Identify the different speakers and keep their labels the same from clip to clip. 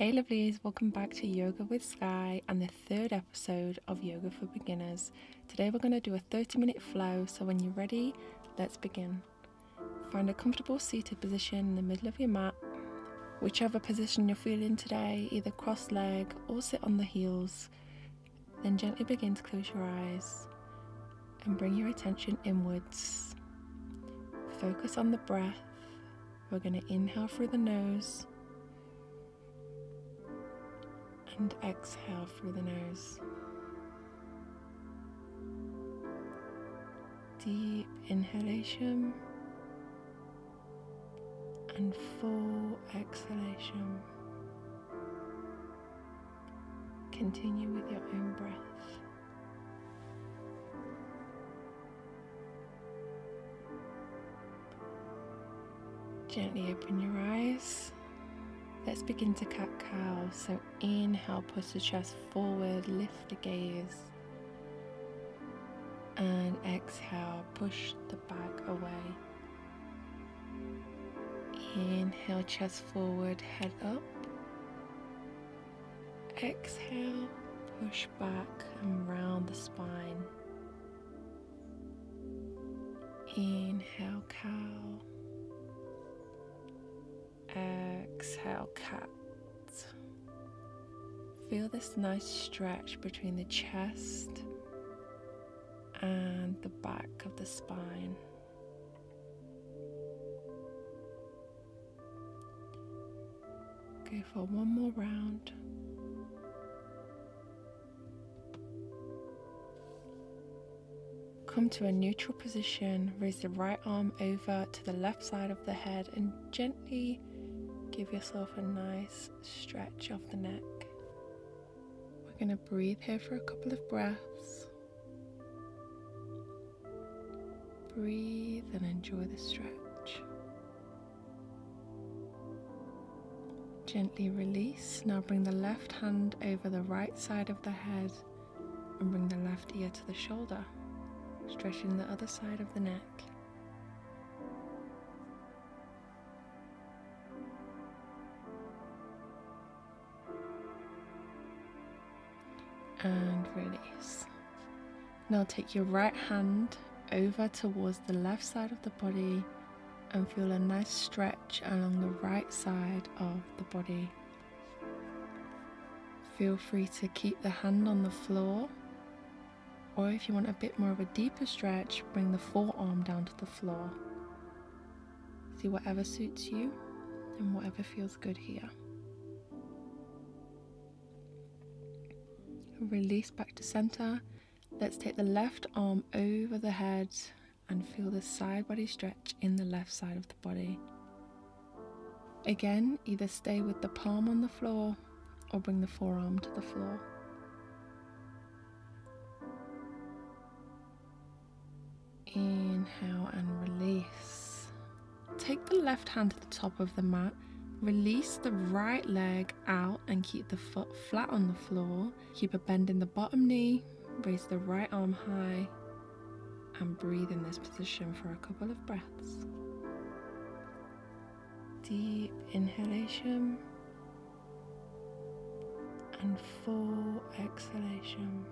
Speaker 1: Hey lovelies, welcome back to Yoga with Skye and the third episode of Yoga for Beginners. Today we're going to do a 30-minute flow, so when you're ready, let's begin. Find a comfortable seated position in the middle of your mat. Whichever position you're feeling today, either cross-leg or sit on the heels. Then gently begin to close your eyes and bring your attention inwards. Focus on the breath. We're going to inhale through the nose and exhale through the nose. Deep inhalation and full exhalation. Continue with your own breath. Gently open your eyes. Let's begin to cat-cow. So inhale, push the chest forward, lift the gaze. And exhale, push the back away. Inhale, chest forward, head up. Exhale, push back and round the spine. Inhale, cow. Exhale, cat. Feel this nice stretch between the chest and the back of the spine. Go for one more round. Come to a neutral position. Raise the right arm over to the left side of the head and gently give yourself a nice stretch of the neck. We're going to breathe here for a couple of breaths. Breathe and enjoy the stretch. Gently release. Now bring the left hand over the right side of the head and bring the left ear to the shoulder, stretching the other side of the neck. And release. Now take your right hand over towards the left side of the body and feel a nice stretch along the right side of the body. Feel free to keep the hand on the floor, or if you want a bit more of a deeper stretch, bring the forearm down to the floor. See whatever suits you and whatever feels good here. Release back to center. Let's take the left arm over the head and feel the side body stretch in the left side of the body. Again, either stay with the palm on the floor or bring the forearm to the floor. Inhale and release. Take the left hand to the top of the mat. Release the right leg out and keep the foot flat on the floor. Keep a bend in the bottom knee. Raise the right arm high and breathe in this position for a couple of breaths. Deep inhalation and full exhalation.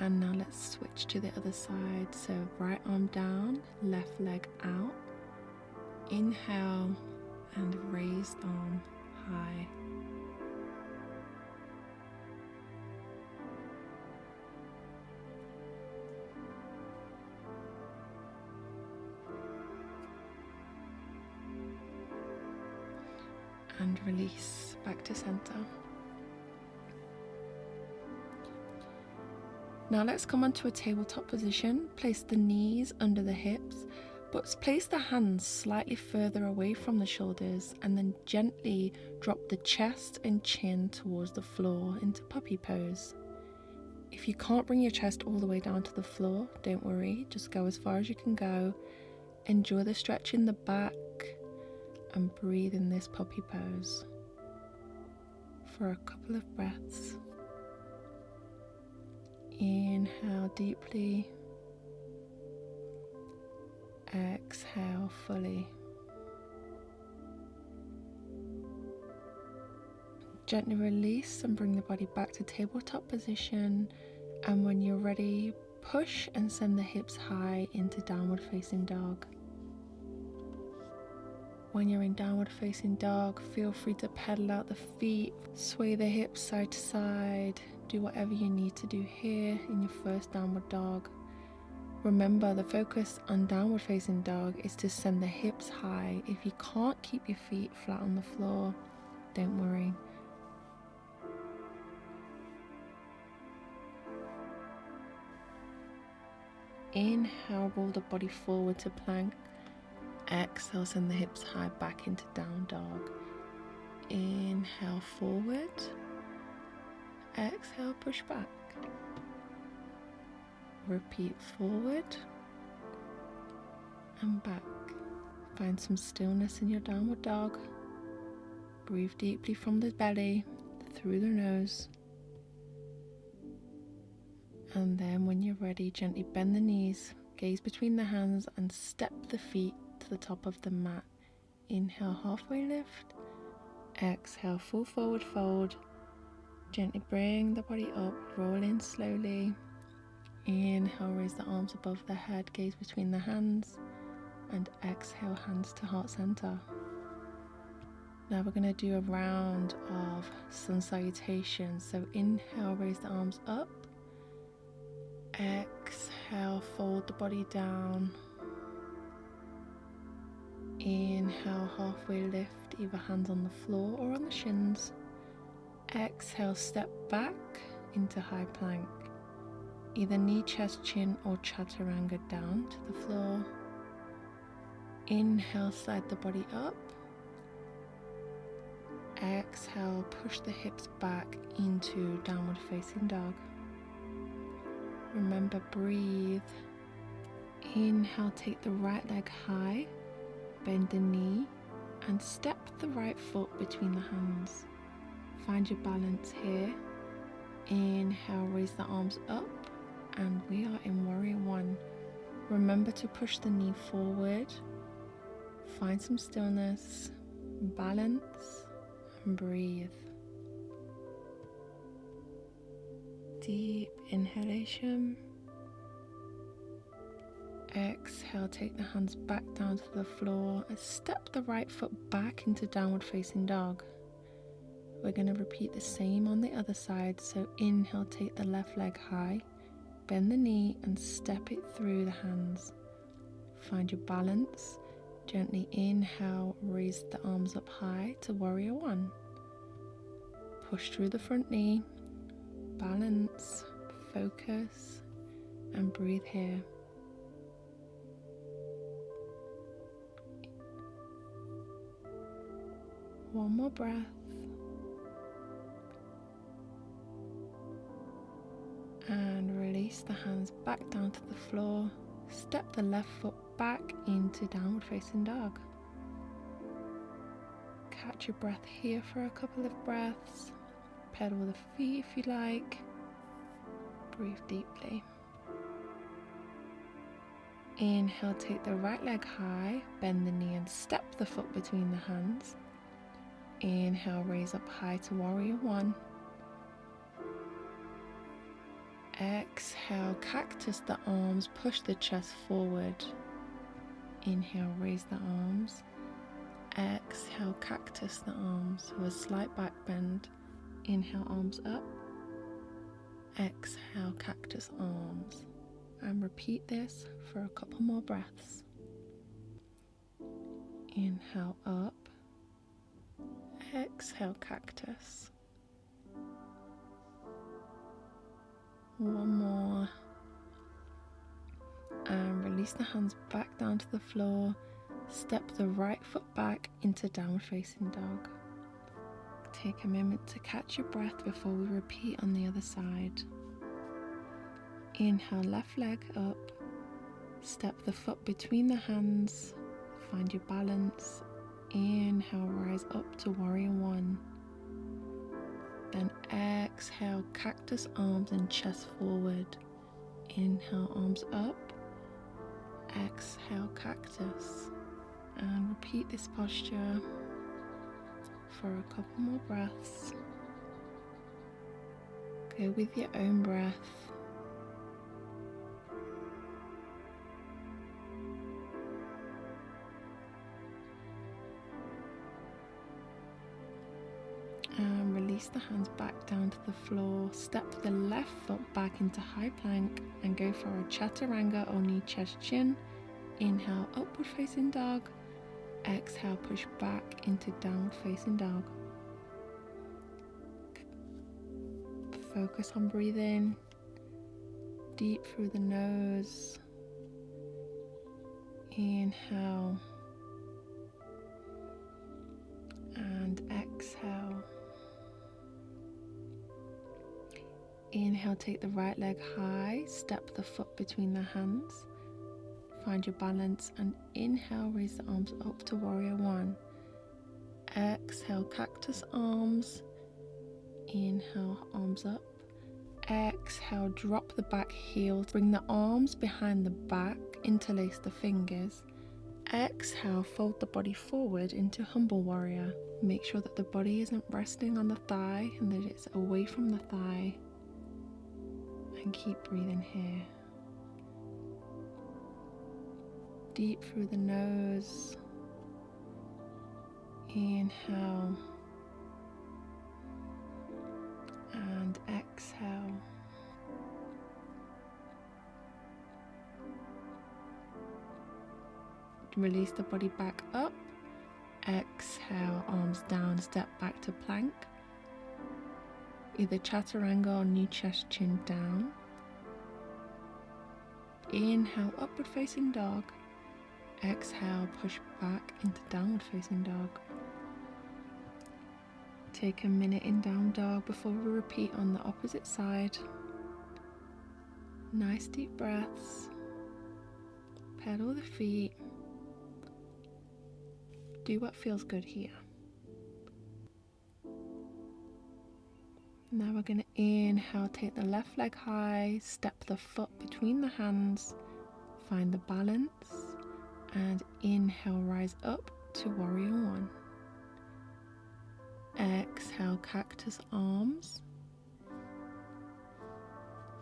Speaker 1: And now let's switch to the other side. So right arm down, left leg out. Inhale and raised arm high. And release back to center. Now let's come onto a tabletop position. Place the knees under the hips, but place the hands slightly further away from the shoulders and then gently drop the chest and chin towards the floor into puppy pose. If you can't bring your chest all the way down to the floor, don't worry, just go as far as you can go. Enjoy the stretch in the back and breathe in this puppy pose for a couple of breaths. Inhale deeply. Exhale fully. Gently release and bring the body back to tabletop position, and when you're ready, push and send the hips high into downward facing dog. When you're in downward facing dog, feel free to pedal out the feet, sway the hips side to side, do whatever you need to do here in your first downward dog. Remember, the focus on downward facing dog is to send the hips high. If you can't keep your feet flat on the floor, don't worry. Inhale, roll the body forward to plank. Exhale, send the hips high back into down dog. Inhale, forward. Exhale, push back. Repeat, forward and back. Find some stillness in your downward dog. Breathe deeply from the belly, through the nose. And then when you're ready, gently bend the knees, gaze between the hands and step the feet to the top of the mat. Inhale, halfway lift. Exhale, full forward fold. Gently bring the body up, roll in slowly. Inhale, raise the arms above the head, gaze between the hands. And exhale, hands to heart center. Now we're going to do a round of sun salutations. So inhale, raise the arms up. Exhale, fold the body down. Inhale, halfway lift, either hands on the floor or on the shins. Exhale, step back into high plank. Either knee, chest, chin or chaturanga down to the floor. Inhale, slide the body up. Exhale, push the hips back into downward facing dog. Remember, breathe. Inhale, take the right leg high, bend the knee and step the right foot between the hands. Find your balance here. Inhale, raise the arms up and we are in warrior one. Remember to push the knee forward. Find some stillness, balance and breathe. Deep inhalation. Exhale, take the hands back down to the floor and step the right foot back into downward facing dog. We're going to repeat the same on the other side. So inhale, take the left leg high, bend the knee and step it through the hands. Find your balance. Gently inhale, raise the arms up high to warrior one. Push through the front knee, balance, focus and breathe here. One more breath. And release the hands back down to the floor. Step the left foot back into downward facing dog. Catch your breath here for a couple of breaths. Pedal the feet if you like. Breathe deeply. Inhale, take the right leg high, bend the knee and step the foot between the hands. Inhale, raise up high to warrior one. Exhale, cactus the arms, push the chest forward. Inhale, raise the arms. Exhale, cactus the arms with a slight back bend. Inhale, arms up. Exhale, cactus arms. And repeat this for a couple more breaths. Inhale, up. Exhale, cactus. One more. And release the hands back down to the floor. Step the right foot back into downward facing dog. Take a moment to catch your breath before we repeat on the other side. Inhale, left leg up. Step the foot between the hands. Find your balance. Inhale, rise up to warrior one. Then exhale, cactus arms and chest forward. Inhale, arms up. Exhale, cactus. And repeat this posture for a couple more breaths. Go with your own breath. And release the hands back down to the floor. Step the left foot back into high plank and go for a chaturanga or knee chest chin. Inhale, upward facing dog. Exhale, push back into downward facing dog. Focus on breathing deep through the nose. Inhale and exhale. Inhale, take the right leg high, step the foot between the hands. Find your balance and inhale, raise the arms up to warrior one. Exhale, cactus arms. Inhale, arms up. Exhale, drop the back heel. Bring the arms behind the back, interlace the fingers. Exhale, fold the body forward into humble warrior. Make sure that the body isn't resting on the thigh and that it's away from the thigh. And keep breathing here. Deep through the nose. Inhale and exhale. Release the body back up. Exhale, arms down, step back to plank. Either chaturanga or knee chest chin down. Inhale, upward facing dog. Exhale, push back into downward facing dog. Take a minute in down dog before we repeat on the opposite side. Nice deep breaths. Pedal the feet. Do what feels good here. Now we're going to inhale, take the left leg high, step the foot between the hands, find the balance, and inhale, rise up to warrior one. Exhale, cactus arms.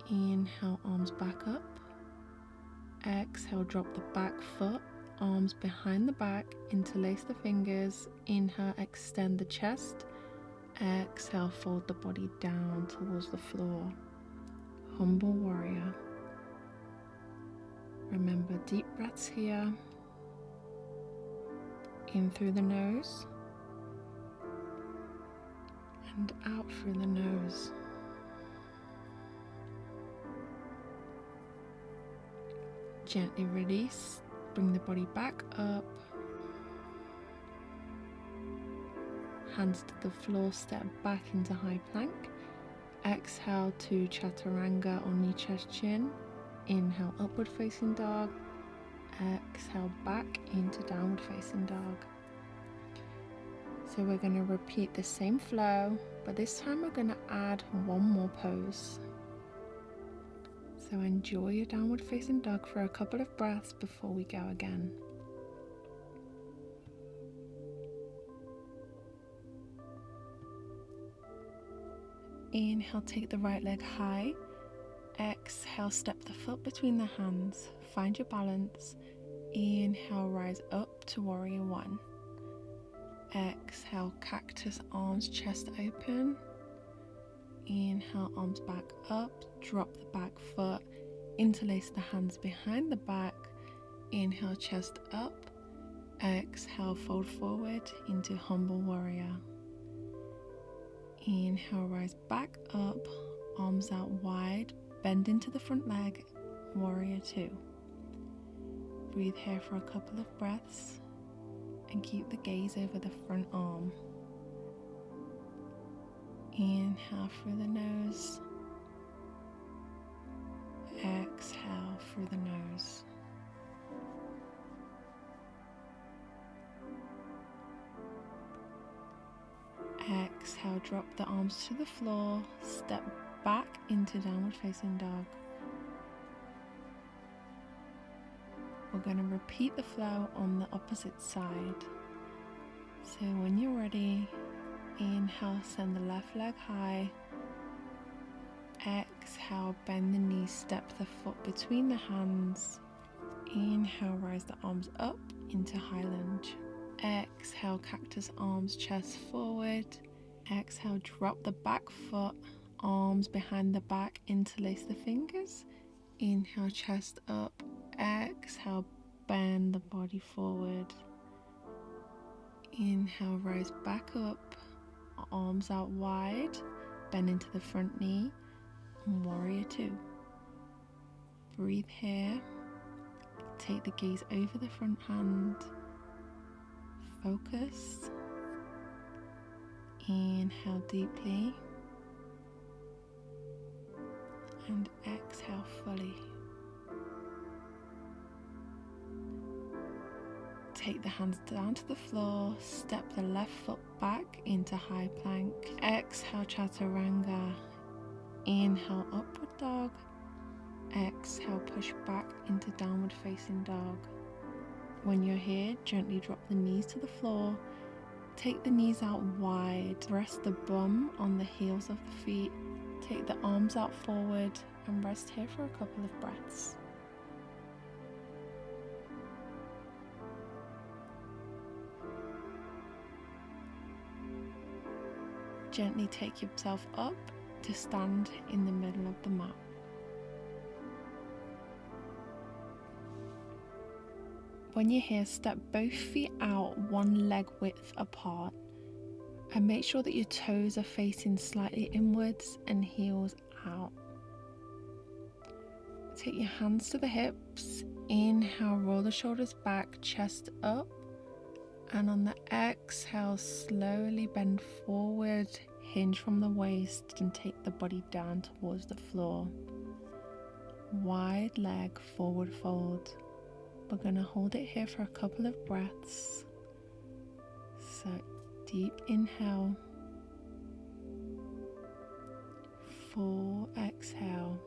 Speaker 1: Inhale, arms back up. Exhale, drop the back foot, arms behind the back, interlace the fingers. Inhale, extend the chest. Exhale, fold the body down towards the floor. Humble warrior. Remember, deep breaths here. In through the nose and out through the nose. Gently release, bring the body back up. Hands to the floor, step back into high plank. Exhale to chaturanga or knee chest chin. Inhale, upward facing dog. Exhale, back into downward facing dog. So we're going to repeat the same flow, but this time we're going to add one more pose. So enjoy your downward facing dog for a couple of breaths before we go again. Inhale, take the right leg high. Exhale, step the foot between the hands. Find your balance. Inhale, rise up to warrior one. Exhale, cactus arms, chest open. Inhale, arms back up. Drop the back foot. Interlace the hands behind the back. Inhale, chest up. Exhale, fold forward into humble warrior. Inhale, rise back up. Arms out wide. Bend into the front leg. Warrior two. Breathe here for a couple of breaths and keep the gaze over the front arm. Inhale through the nose. Exhale through the nose. Exhale, drop the arms to the floor. Step back into downward facing dog. We're going to repeat the flow on the opposite side. So when you're ready, inhale, send the left leg high. Exhale, bend the knees, step the foot between the hands. Inhale, rise the arms up into high lunge. Exhale, cactus arms, chest forward. Exhale, drop the back foot, arms behind the back, interlace the fingers. Inhale, chest up. Exhale, bend the body forward. Inhale, rise back up, arms out wide, bend into the front knee, and warrior two. Breathe here. Take the gaze over the front hand. Focus. Inhale deeply. And exhale fully. Take the hands down to the floor. Step the left foot back into high plank. Exhale, chaturanga. Inhale, upward dog. Exhale, push back into downward facing dog. When you're here, gently drop the knees to the floor. Take the knees out wide. Rest the bum on the heels of the feet. Take the arms out forward and rest here for a couple of breaths. Gently take yourself up to stand in the middle of the mat. When you're here, step both feet out one leg width apart and make sure that your toes are facing slightly inwards and heels out. Take your hands to the hips. Inhale, roll the shoulders back, chest up. And on the exhale, slowly bend forward, hinge from the waist and take the body down towards the floor. Wide leg forward fold. We're going to hold it here for a couple of breaths. So deep inhale, full exhale.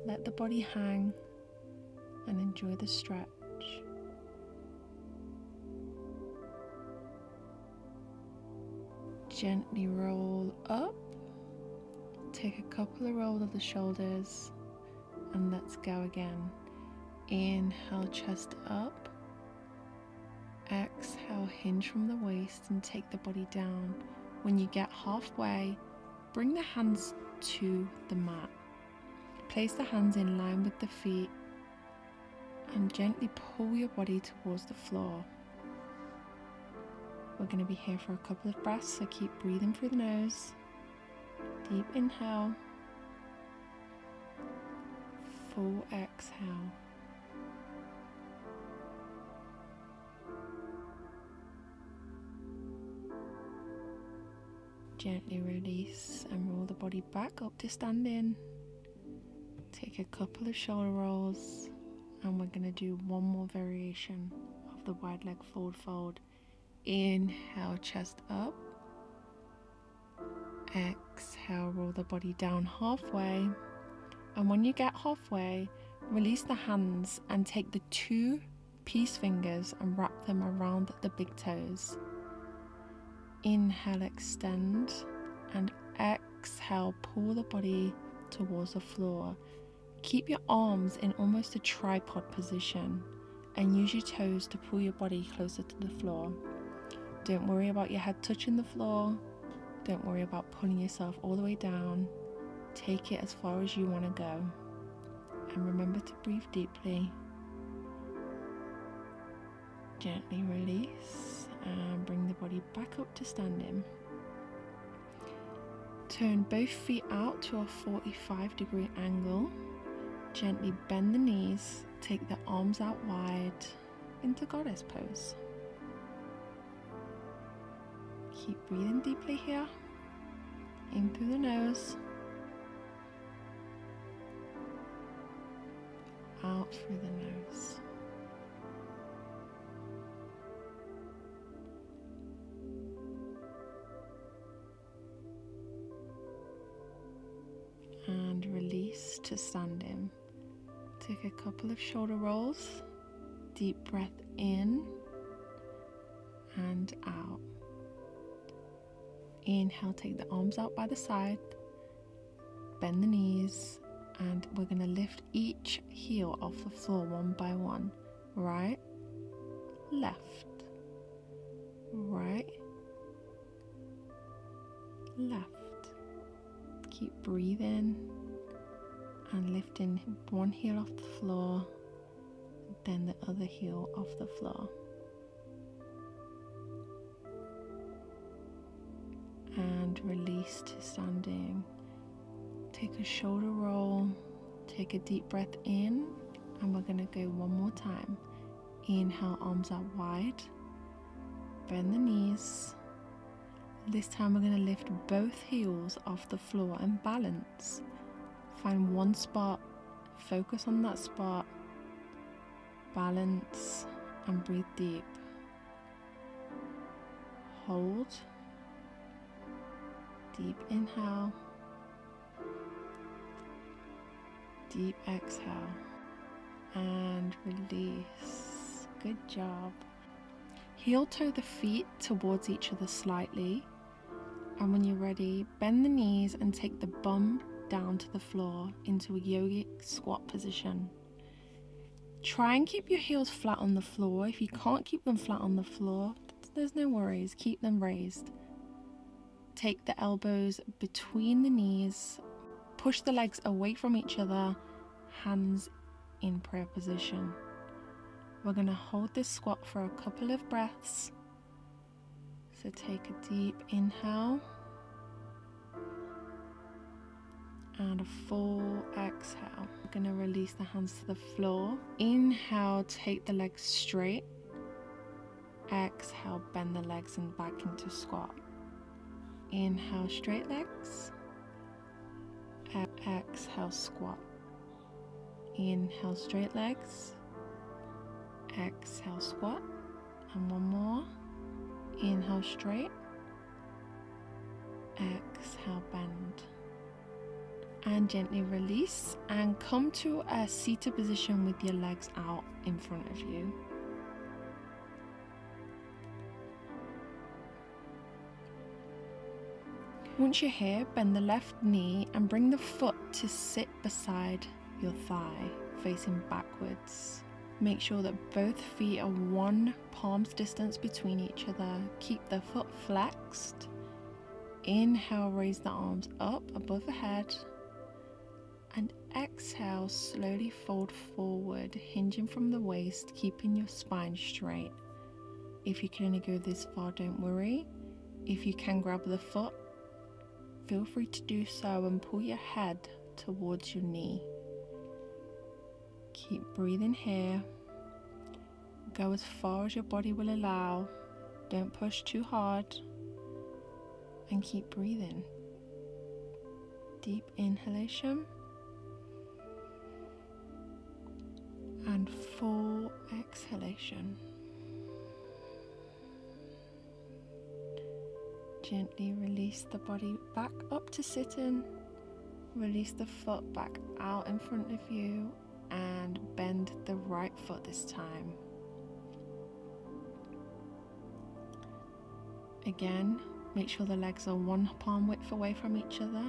Speaker 1: Let the body hang and enjoy the stretch. Gently roll up. Take a couple of rolls of the shoulders and let's go again. Inhale, chest up. Exhale, hinge from the waist and take the body down. When you get halfway, bring the hands to the mat. Place the hands in line with the feet and gently pull your body towards the floor. We're going to be here for a couple of breaths, so keep breathing through the nose. Deep inhale. Full exhale. Gently release and roll the body back up to standing. Take a couple of shoulder rolls and we're going to do one more variation of the wide leg forward fold. Inhale, chest up. Exhale, roll the body down halfway. And when you get halfway, release the hands and take the two peace fingers and wrap them around the big toes. Inhale, extend, and exhale, pull the body towards the floor. Keep your arms in almost a tripod position and use your toes to pull your body closer to the floor. Don't worry about your head touching the floor. Don't worry about pulling yourself all the way down. Take it as far as you want to go. And remember to breathe deeply. Gently release and bring the body back up to standing. Turn both feet out to a 45-degree angle. Gently bend the knees. Take the arms out wide into goddess pose. Keep breathing deeply here. In through the nose. Out through the nose. And release to standing. Take a couple of shoulder rolls. Deep breath in and out. Inhale, take the arms out by the side. bend the knees, and we're going to lift each heel off the floor one by one. Right, left, right, left. Keep breathing and lifting one heel off the floor, then the other heel off the floor. And release to standing. Take a shoulder roll, take a deep breath in, and we're going to go one more time. Inhale, arms out wide, bend the knees. This time we're going to lift both heels off the floor and balance. Find one spot, focus on that spot, balance, and breathe deep. Hold, deep inhale, deep exhale, and release. Good job. Heel toe the feet towards each other slightly, and when you're ready, bend the knees and take the bum down to the floor into a yogic squat position. Try and keep your heels flat on the floor. If you can't keep them flat on the floor, there's no worries, keep them raised. Take the elbows between the knees, push the legs away from each other, hands in prayer position. We're going to hold this squat for a couple of breaths. So take a deep inhale and a full exhale. We're going to release the hands to the floor. Inhale, take the legs straight. Exhale, bend the legs and back into squat. Inhale, straight legs. Exhale, squat. Inhale, straight legs. Exhale, squat. And one more. Inhale, straight. Exhale, bend. And gently release and come to a seated position with your legs out in front of you. Once you're here, bend the left knee and bring the foot to sit beside your thigh, facing backwards. Make sure that both feet are one palm's distance between each other. Keep the foot flexed. Inhale, raise the arms up above the head. And exhale, slowly fold forward, hinging from the waist, keeping your spine straight. If you can only go this far, don't worry. If you can grab the foot, feel free to do so and pull your head towards your knee. Keep breathing here. Go as far as your body will allow. Don't push too hard. And keep breathing. Deep inhalation. And full exhalation. Gently release the body back up to sitting. Release the foot back out in front of you and bend the right foot this time. Again, make sure the legs are one palm width away from each other.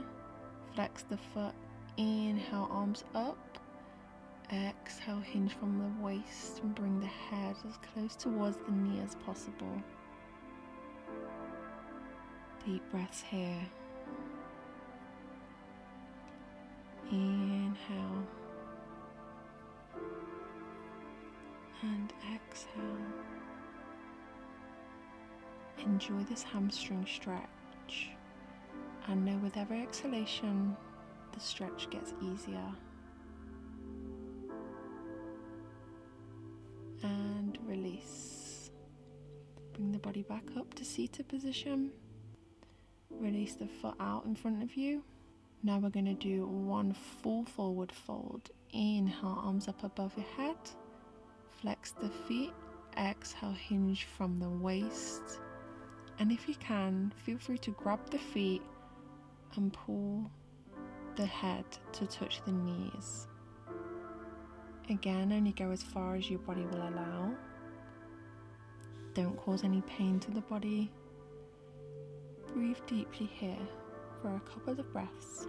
Speaker 1: Flex the foot. Inhale, arms up. Exhale, hinge from the waist and bring the head as close towards the knee as possible. Deep breaths here. Inhale and exhale. Enjoy this hamstring stretch, and know with every exhalation the stretch gets easier. And release. Bring the body back up to seated position. Release the foot out in front of you. Now we're going to do one full forward fold. Inhale, arms up above your head. Flex the feet. Exhale, hinge from the waist. And if you can, feel free to grab the feet and pull the head to touch the knees. Again, only go as far as your body will allow. Don't cause any pain to the body. Breathe deeply here for a couple of breaths.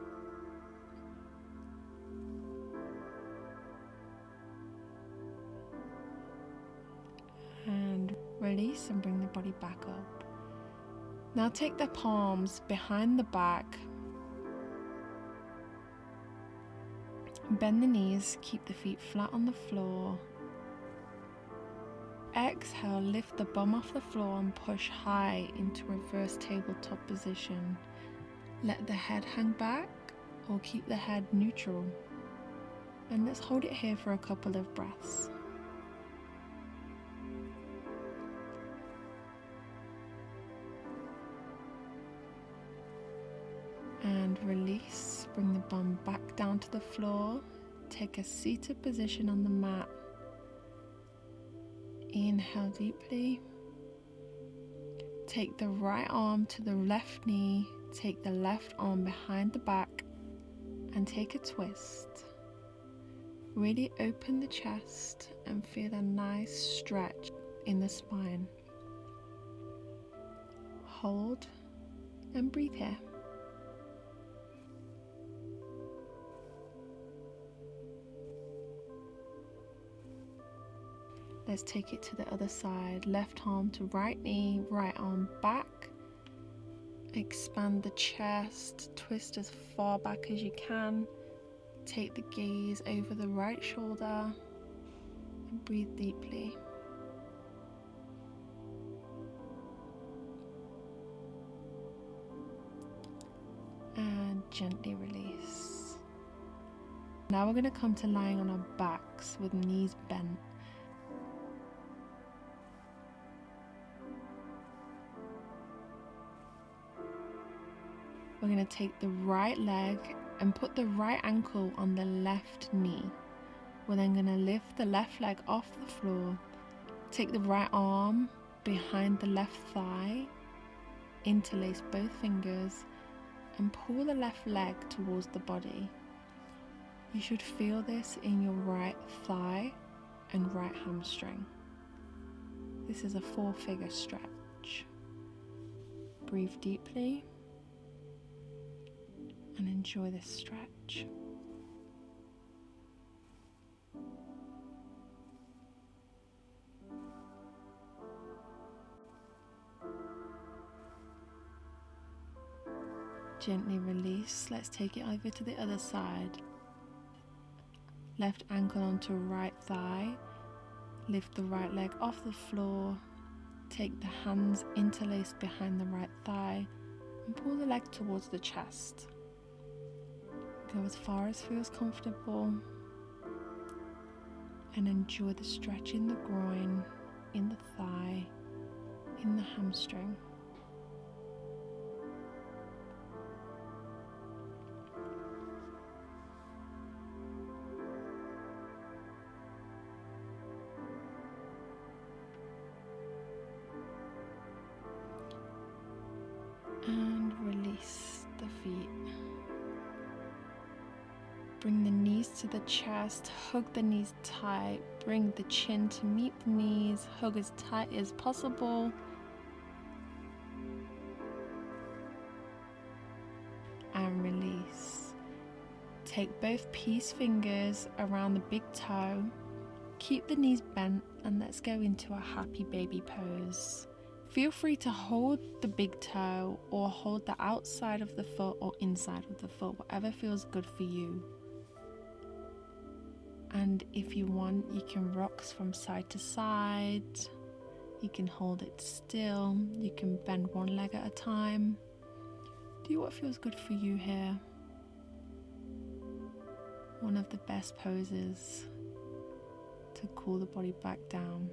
Speaker 1: Release and bring the body back up. Now take the palms behind the back. Bend the knees, keep the feet flat on the floor. Exhale, lift the bum off the floor and push high into reverse tabletop position. Let the head hang back or keep the head neutral. And let's hold it here for a couple of breaths. And release, bring the bum back down to the floor. Take a seated position on the mat. Inhale deeply. Take the right arm to the left knee. Take the left arm behind the back and take a twist. Really open the chest and feel a nice stretch in the spine. Hold and breathe here. Let's take it to the other side. Left arm to right knee, right arm back. Expand the chest, twist as far back as you can. Take the gaze over the right shoulder and breathe deeply. And gently release. Now we're going to come to lying on our backs with knees bent. We're going to take the right leg and put the right ankle on the left knee. We're then going to lift the left leg off the floor. Take the right arm behind the left thigh. Interlace both fingers and pull the left leg towards the body. You should feel this in your right thigh and right hamstring. This is a 4-figure stretch. Breathe deeply and enjoy this stretch. Gently release. Let's take it over to the other side. Left ankle onto right thigh. Lift the right leg off the floor. Take the hands interlaced behind the right thigh and pull the leg towards the chest. Go as far as feels comfortable and enjoy the stretch in the groin, in the thigh, in the hamstring. And release the feet. Bring the knees to the chest, hug the knees tight, bring the chin to meet the knees, hug as tight as possible. And release. Take both peace fingers around the big toe, keep the knees bent, and let's go into a happy baby pose. Feel free to hold the big toe or hold the outside of the foot or inside of the foot, whatever feels good for you. And if you want, you can rock from side to side. You can hold it still. You can bend one leg at a time. Do what feels good for you here. One of the best poses to cool the body back down.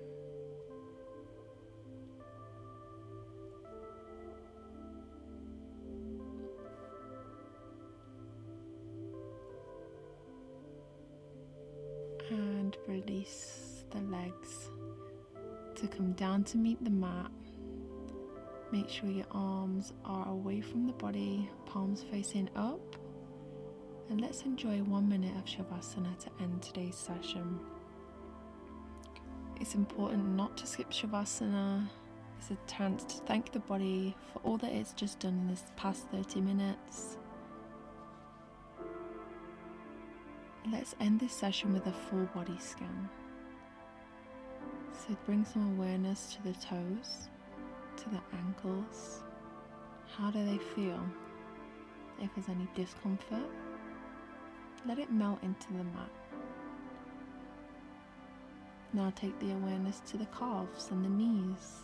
Speaker 1: And release the legs to come down to meet the mat. Make sure your arms are away from the body, palms facing up. And let's enjoy 1 minute of Shavasana to end today's session. It's important not to skip Shavasana. It's a chance to thank the body for all that it's just done in this past 30 minutes. Let's end this session with a full body scan. So bring some awareness to the toes, to the ankles. How do they feel? If there's any discomfort, let it melt into the mat. Now take the awareness to the calves and the knees.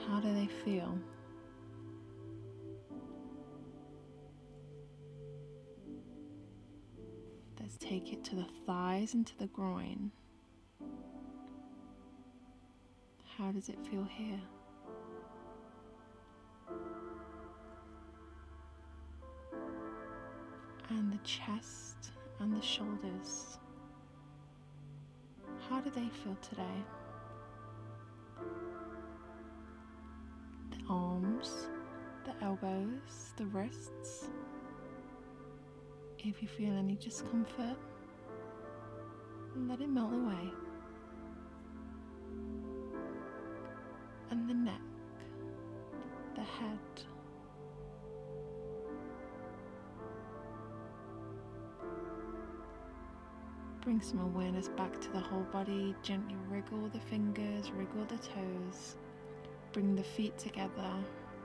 Speaker 1: How do they feel? Let's take it to the thighs and to the groin. How does it feel here? And the chest and the shoulders. How do they feel today? The arms, the elbows, the wrists. If you feel any discomfort, let it melt away. And the neck, the head. Bring some awareness back to the whole body. Gently wriggle the fingers, wriggle the toes. Bring the feet together,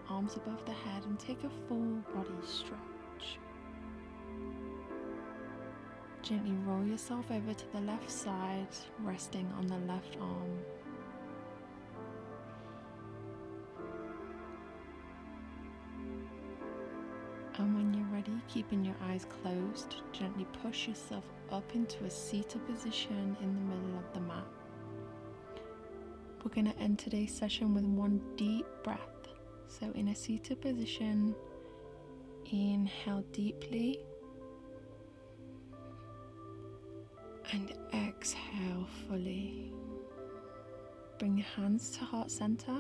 Speaker 1: arms above the head, and take a full body stretch. Gently roll yourself over to the left side, resting on the left arm. And when you're ready, keeping your eyes closed, gently push yourself up into a seated position in the middle of the mat. We're going to end today's session with one deep breath. So in a seated position, inhale deeply and exhale fully. Bring your hands to heart center.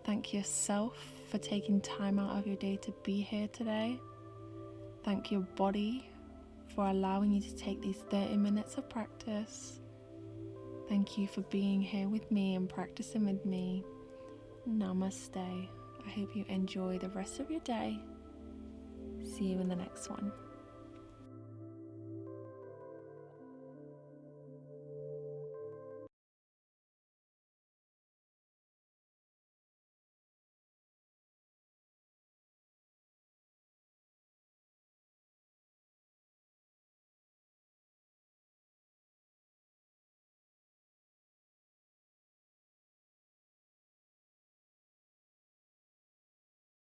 Speaker 1: Thank yourself for taking time out of your day to be here today. Thank your body for allowing you to take these 30 minutes of practice. Thank you for being here with me and practicing with me. Namaste. I hope you enjoy the rest of your day. See you in the next one.